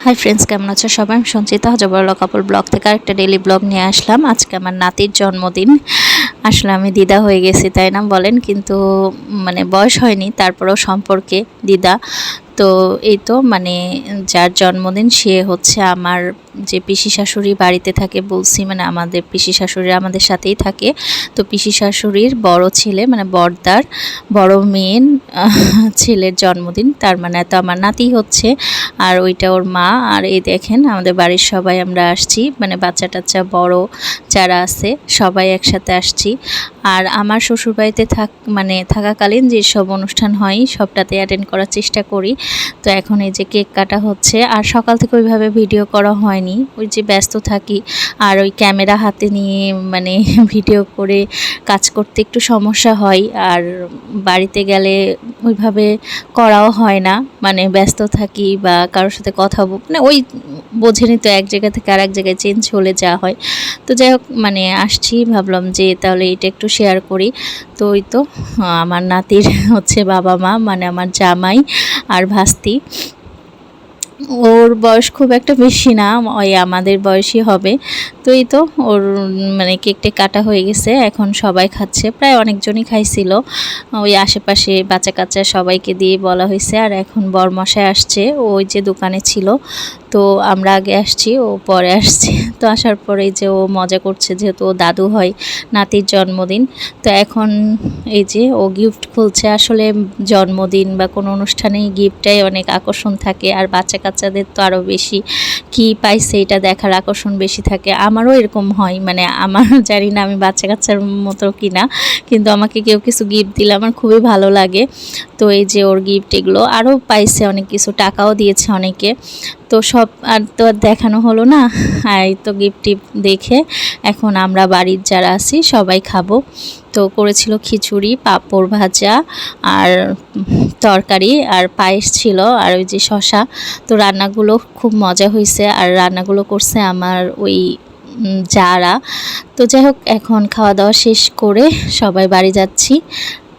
Hi friends, কেমন আছো সবাই? আমি সঞ্চিতা হজবরল কাপড় ব্লগ থেকে আরেকটা ডেইলি ব্লগ নিয়ে আসলাম। আজকে আমার নাতির জন্মদিন। আসলে আমি দিদা হয়ে গেছি, তাই না বলেন? কিন্তু মানে বয়স হয়নি, তারপরেও সম্পর্কে দিদা। তো এই তো মানে যার জন্মদিন সে হচ্ছে আমার যে পিসি শাশুড়ি বাড়িতে থাকে বলছি, মানে আমাদের পিসি শাশুড়ি আমাদের সাথেই থাকে। তো পিসি শাশুড়ির বড় ছেলে মানে বড়দার বড় মেয়ের ছেলের জন্মদিন, তার মানে তো আমার নাতি হচ্ছে। আর ওইটা ওর মা। আর এই দেখেন আমাদের বাড়ির সবাই আমরা আসছি, মানে বাচ্চা টাচ্চা বড় যারা আছে সবাই একসাথে আসছি। আর আমার শ্বশুরবাড়িতে থাকাকালীন যেসব অনুষ্ঠান হয় সবটাতে অ্যাটেন্ড করার চেষ্টা করি। তো এখন এই যে কেক কাটা হচ্ছে, আর সকাল থেকে ওইভাবে ভিডিও করা হয়নি, ওই যে ব্যস্ত থাকি। আর ওই ক্যামেরা হাতে নিয়ে মানে ভিডিও করে কাজ করতে একটু সমস্যা হয়। আর বাড়িতে গেলে ওইভাবে করাও হয় না, মানে ব্যস্ত থাকি বা কারোর সাথে কথা মানে ওই বোঝেনি তো, এক জায়গা থেকে আর এক জায়গায় চেঞ্জ হলে যা হয়। তো যাই হোক, মানে আসছি, ভাবলাম যে তাহলে এটা একটু শেয়ার করি। তো ওই তো আমার নাতির হচ্ছে বাবা মা, মানে আমার জামাই আর ভাস্তি। ওর বয়স খুব একটা বেশি না, ওই আমাদের বয়সই হবে। তো এই তো ওর মানে কেকটা কাটা হয়ে গেছে, এখন সবাই খাচ্ছে, প্রায় অনেকজনই খাইছিল। ওই আশেপাশে বাচ্চা কাচ্চা সবাইকে দিয়ে বলা হয়েছে। আর এখন বরমশাই আসছে, ওই যে দোকানে ছিল। তো আমরা আগে আসছি, ও পরে আসছে। তো আসার পরেই যে ও মজা করছে, যেহেতু ও দাদু হয়, নাতির জন্মদিন। তো এখন এই যে ও গিফট খুলছে। আসলে জন্মদিন বা কোনো অনুষ্ঠানেই গিফটটাই অনেক আকর্ষণ থাকে, আর বাচ্চা কাচ্চাদের তো আরও বেশি কি পাইছে এটা দেখার আকর্ষণ বেশি থাকে। আমারও এরকম হয়, মানে আমার জানি না আমি বাচ্চা কাচ্চার মতো কিনা, কিন্তু আমাকে কেউ কিছু গিফট দিলে আমার খুবই ভালো লাগে। তো এই যে ওর গিফট, এগুলো আরও পাইছে অনেক কিছু, টাকাও দিয়েছে অনেকে। তো সব আর তো আর দেখানো হলো না। এই তো গিফট টিপ দেখে এখন আমরা বাড়ির যারা আছি সবাই খাবো। তো করেছিল খিচুড়ি, পাঁপড় ভাজা আর তরকারি, আর পায়েস ছিল, আর ওই যে শশা। তো রান্নাগুলো খুব মজা হয়েছে, আর রান্নাগুলো করছে আমার ওই যারা। তো যাই হোক, এখন খাওয়া দাওয়া শেষ করে সবাই বাড়ি যাচ্ছি।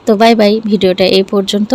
তো বাই বাই, ভিডিওটা এই পর্যন্ত।